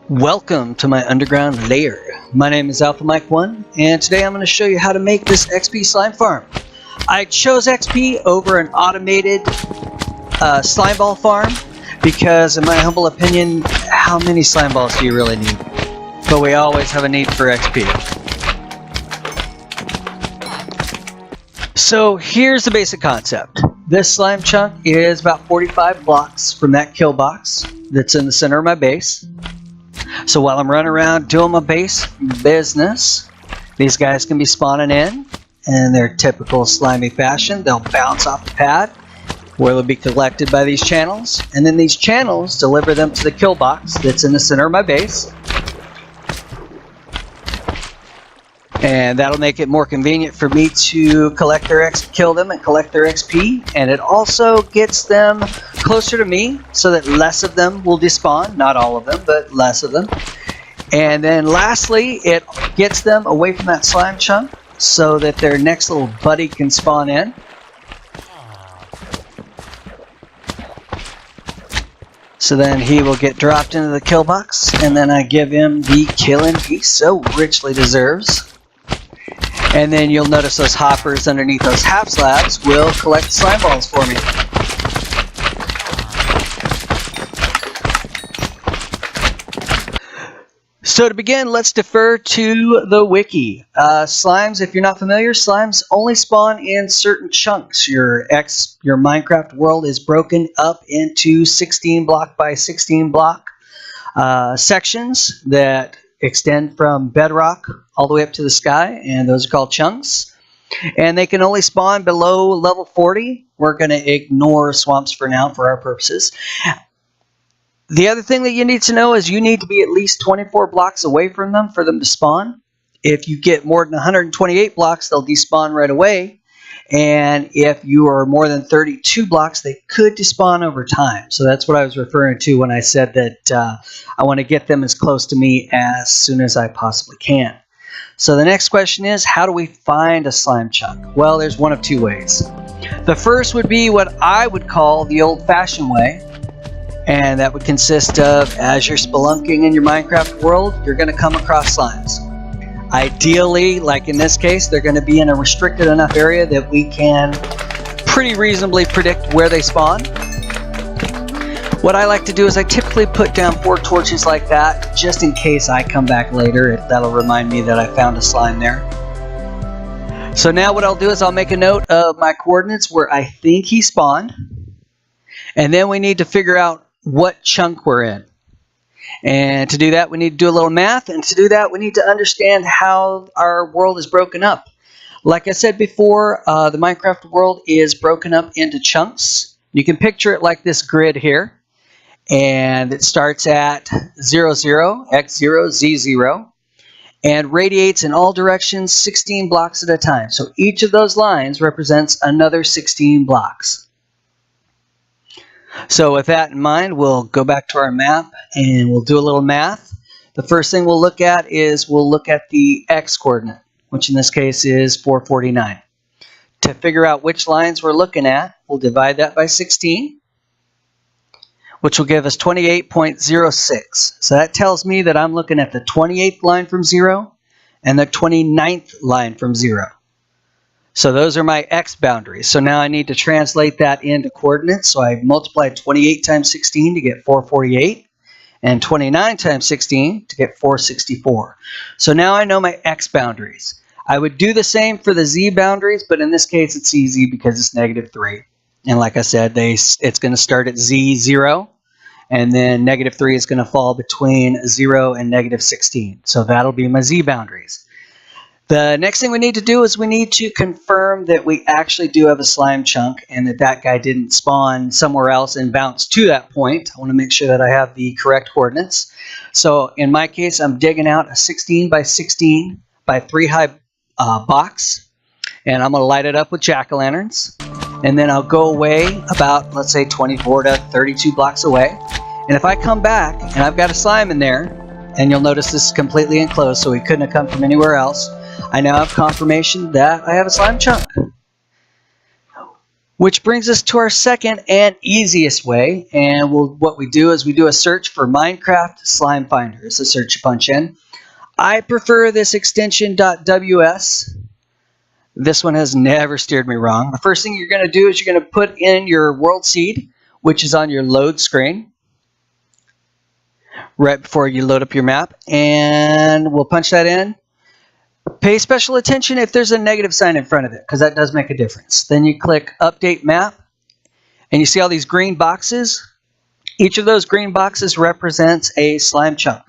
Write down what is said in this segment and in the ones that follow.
Welcome to my underground lair. My name is Alpha Mike 1, and today I'm going to show you how to make this XP slime farm. I chose XP over an automated slime ball farm because, in my humble opinion, how many slime balls do you really need? But we always have a need for XP. So here's the basic concept. This slime chunk is about 45 blocks from that kill box that's in the center of my base. So while I'm running around doing my base business, these guys can be spawning in their typical slimy fashion. They'll bounce off the pad where they'll be collected by these channels, and then these channels deliver them to the kill box that's in the center of my base. And that'll make it more convenient for me to kill them and collect their XP, and it also gets them closer to me so that less of them will despawn. Not all of them, but less of them. And then lastly, it gets them away from that slime chunk so that their next little buddy can spawn in. So then he will get dropped into the kill box, and then I give him the killing he so richly deserves. And then you'll notice those hoppers underneath those half slabs will collect slime balls for me. So to begin, let's defer to the wiki. Slimes, if you're not familiar, slimes only spawn in certain chunks. Your Minecraft world is broken up into 16 block by 16 block sections that extend from bedrock all the way up to the sky, and those are called chunks. And they can only spawn below level 40. We're going to ignore swamps for now for our purposes. The other thing that you need to know is you need to be at least 24 blocks away from them for them to spawn. If you get more than 128 blocks, they'll despawn right away. And if you are more than 32 blocks, they could despawn over time. So that's what I was referring to when I said that I want to get them as close to me as soon as I possibly can. So the next question is, how do we find a slime chunk? Well, there's one of two ways. The first would be what I would call the old-fashioned way. And that would consist of, as you're spelunking in your Minecraft world, you're going to come across slimes. Ideally, like in this case, they're going to be in a restricted enough area that we can pretty reasonably predict where they spawn. What I like to do is I typically put down 4 torches like that, just in case I come back later. That'll remind me that I found a slime there. So now what I'll do is I'll make a note of my coordinates where I think he spawned. And then we need to figure out what chunk we're in. And to do that, we need to do a little math, and to do that, we need to understand how our world is broken up. Like I said before, the Minecraft world is broken up into chunks. You can picture it like this grid here, and it starts at 0, 0, x0, z0, and radiates in all directions 16 blocks at a time. So each of those lines represents another 16 blocks. So with that in mind, we'll go back to our map and we'll do a little math. The first thing we'll look at is we'll look at the x coordinate, which in this case is 449. To figure out which lines we're looking at, we'll divide that by 16, which will give us 28.06. So that tells me that I'm looking at the 28th line from 0 and the 29th line from 0. So those are my x boundaries. So now I need to translate that into coordinates. So I multiplied 28 times 16 to get 448, and 29 times 16 to get 464. So now I know my x boundaries. I would do the same for the z boundaries, but in this case it's easy because it's -3. And like I said, it's going to start at z0, and then -3 is going to fall between 0 and -16. So that'll be my z boundaries. The next thing we need to do is we need to confirm that we actually do have a slime chunk and that guy didn't spawn somewhere else and bounce to that point. I want to make sure that I have the correct coordinates. So in my case, I'm digging out a 16 by 16 by 3 high box, and I'm going to light it up with jack-o'-lanterns. And then I'll go away about, let's say, 24 to 32 blocks away. And if I come back and I've got a slime in there, and you'll notice this is completely enclosed, so he couldn't have come from anywhere else, I now have confirmation that I have a slime chunk. Which brings us to our second and easiest way, and what we do is we do a search for Minecraft Slime Finder. It's a search you punch in. I prefer this extension .ws. This one has never steered me wrong. The first thing you're going to do is you're going to put in your world seed, which is on your load screen, right before you load up your map, and we'll punch that in. Pay special attention if there's a negative sign in front of it, because that does make a difference. Then you click Update Map, and you see all these green boxes. Each of those green boxes represents a slime chunk.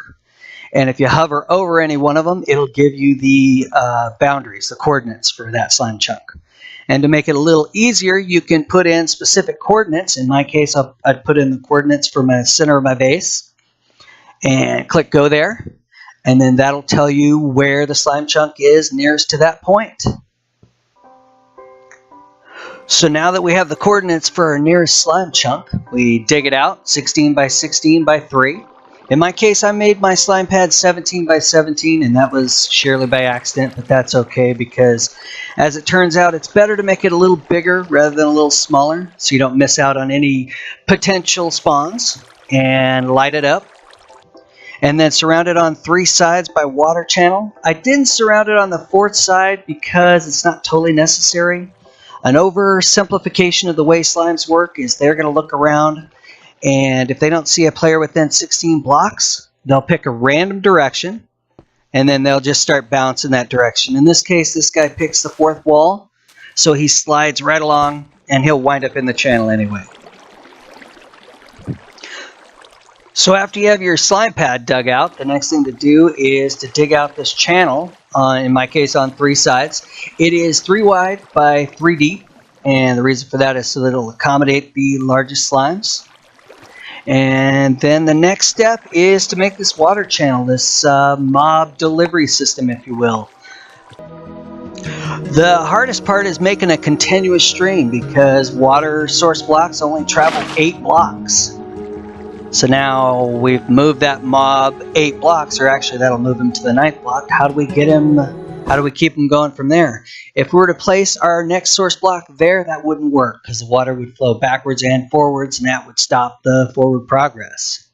And if you hover over any one of them, it'll give you the boundaries, the coordinates for that slime chunk. And to make it a little easier, you can put in specific coordinates. In my case, I'd put in the coordinates for my center of my base, and click Go there. And then that'll tell you where the slime chunk is nearest to that point. So now that we have the coordinates for our nearest slime chunk, we dig it out, 16 by 16 by 3. In my case, I made my slime pad 17 by 17, and that was sheerly by accident, but that's okay because, as it turns out, it's better to make it a little bigger rather than a little smaller, so you don't miss out on any potential spawns. And light it up. And then surround it on 3 sides by water channel. I didn't surround it on the 4th side because it's not totally necessary. An oversimplification of the way slimes work is they're going to look around, and if they don't see a player within 16 blocks, they'll pick a random direction, and then they'll just start bouncing that direction. In this case, this guy picks the 4th wall, so he slides right along, and he'll wind up in the channel anyway. So after you have your slime pad dug out, the next thing to do is to dig out this channel, in my case on 3 sides. It is 3 wide by 3 deep, and the reason for that is so that it'll accommodate the largest slimes. And then the next step is to make this water channel, this mob delivery system, if you will. The hardest part is making a continuous stream because water source blocks only travel 8 blocks. So now we've moved that mob 8 blocks, or actually that'll move him to the 9th block. How do we get him? How do we keep him going from there? If we were to place our next source block there, that wouldn't work because the water would flow backwards and forwards, and that would stop the forward progress.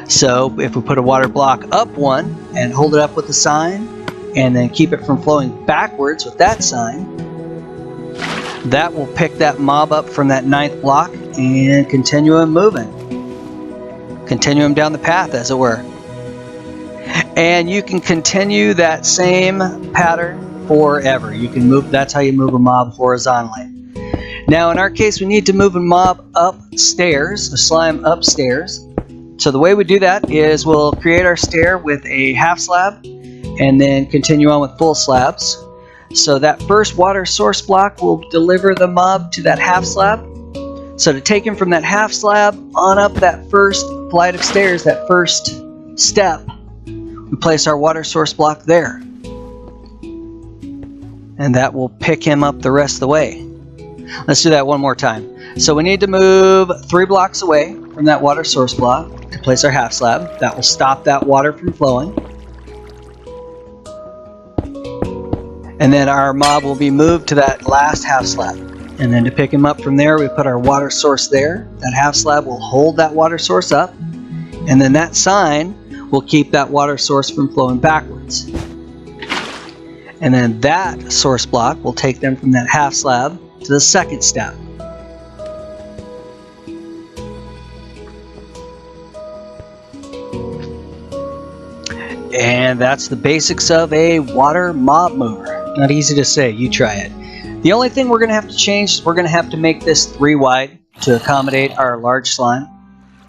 So if we put a water block up one and hold it up with a sign, and then keep it from flowing backwards with that sign, that will pick that mob up from that 9th block and continue him moving. Continue him down the path, as it were. And you can continue that same pattern forever. You can move. That's how you move a mob horizontally. Now, in our case, we need to move a mob upstairs, a slime upstairs. So the way we do that is we'll create our stair with a half slab, and then continue on with full slabs. So that first water source block will deliver the mob to that half slab. So to take him from that half slab on up that first flight of stairs, that first step, we place our water source block there. And that will pick him up the rest of the way. Let's do that one more time. So we need to move 3 blocks away from that water source block to place our half slab. That will stop that water from flowing. And then our mob will be moved to that last half slab. And then to pick him up from there, we put our water source there. That half slab will hold that water source up. And then that sign will keep that water source from flowing backwards. And then that source block will take them from that half slab to the 2nd step. And that's the basics of a water mob mover. Not easy to say, you try it. The only thing we're going to have to change is we're going to have to make this 3 wide to accommodate our large slime.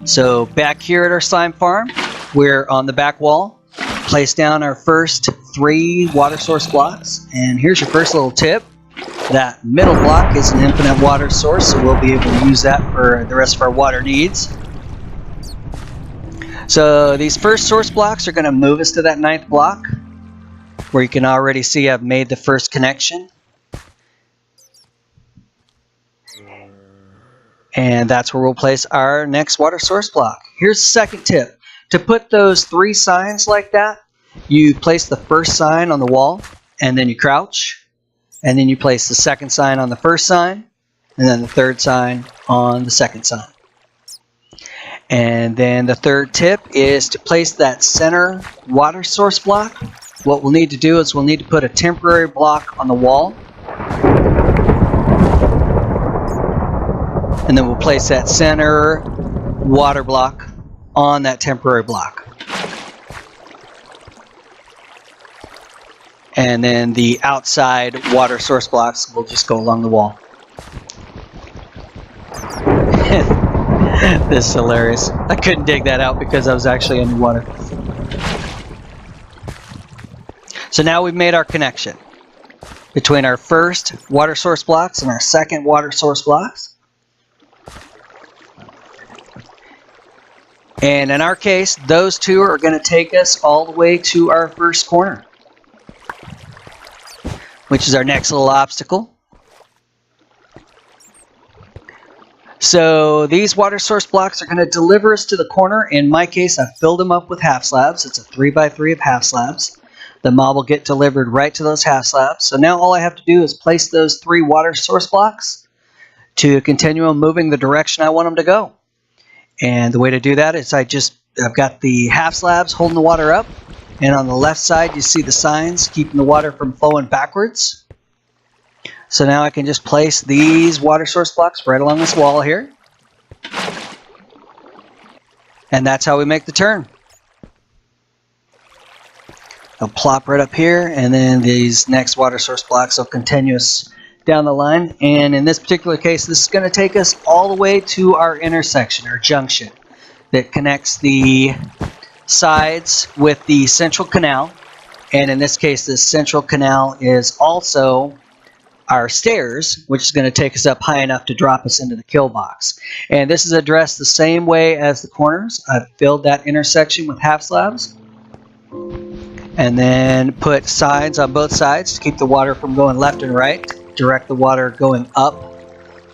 So back here at our slime farm, we're on the back wall. Place down our first 3 water source blocks. And here's your first little tip. That middle block is an infinite water source, so we'll be able to use that for the rest of our water needs. So these first source blocks are going to move us to that 9th block, where you can already see I've made the first connection. And that's where we'll place our next water source block. Here's the second tip. To put those 3 signs like that, you place the first sign on the wall, and then you crouch. And then you place the second sign on the first sign, and then the third sign on the second sign. And then the third tip is to place that center water source block. What we'll need to do is we'll need to put a temporary block on the wall. And then we'll place that center water block on that temporary block. And then the outside water source blocks will just go along the wall. This is hilarious. I couldn't dig that out because I was actually underwater. So now we've made our connection between our first water source blocks and our second water source blocks. And in our case, those two are going to take us all the way to our first corner, which is our next little obstacle. So these water source blocks are going to deliver us to the corner. In my case, I've filled them up with half slabs. It's a 3x3 of half slabs. The mob will get delivered right to those half slabs. So now all I have to do is place those 3 water source blocks to continue on moving the direction I want them to go. And the way to do that is I've got the half slabs holding the water up. And on the left side, you see the signs keeping the water from flowing backwards. So now I can just place these water source blocks right along this wall here. And that's how we make the turn. They'll plop right up here, and then these next water source blocks will continuous down the line. And in this particular case, this is going to take us all the way to our intersection, our junction, that connects the sides with the central canal. And in this case, this central canal is also our stairs, which is going to take us up high enough to drop us into the kill box. And this is addressed the same way as the corners. I've filled that intersection with half slabs and then put signs on both sides to keep the water from going left and right, direct the water going up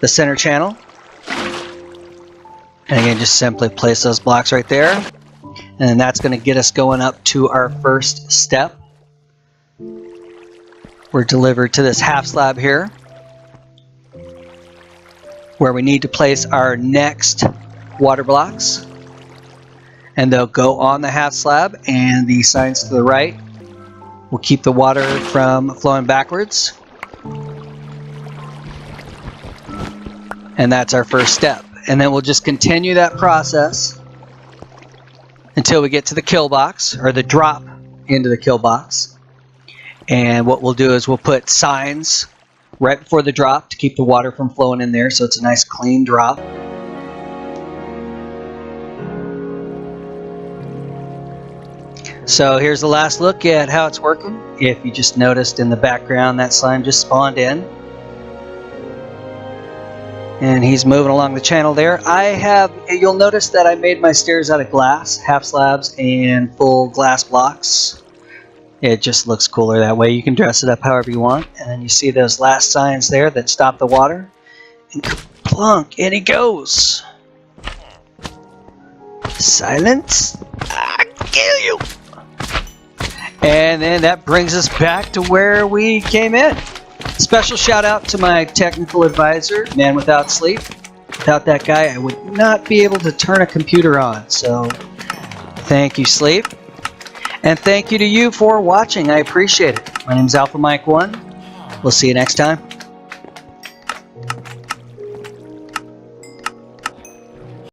the center channel. And again, just simply place those blocks right there, and then that's going to get us going up to our first step. We're delivered to this half slab here, where we need to place our next water blocks, and they'll go on the half slab, and the signs to the right will keep the water from flowing backwards. And that's our first step. And then we'll just continue that process until we get to the kill box, or the drop into the kill box. And what we'll do is we'll put signs right before the drop to keep the water from flowing in there, so it's a nice clean drop. So here's the last look at how it's working. If you just noticed in the background, that slime just spawned in. And he's moving along the channel there. You'll notice that I made my stairs out of glass, half slabs and full glass blocks. It just looks cooler that way. You can dress it up however you want. And then you see those last signs there that stop the water. And plunk, and he goes. Silence. I kill you. And then that brings us back to where we came in. Special shout out to my technical advisor, Man Without Sleep. Without that guy, I would not be able to turn a computer on. So thank you, Sleep. And thank you to you for watching. I appreciate it. My name's Alpha Mike 1. We'll see you next time.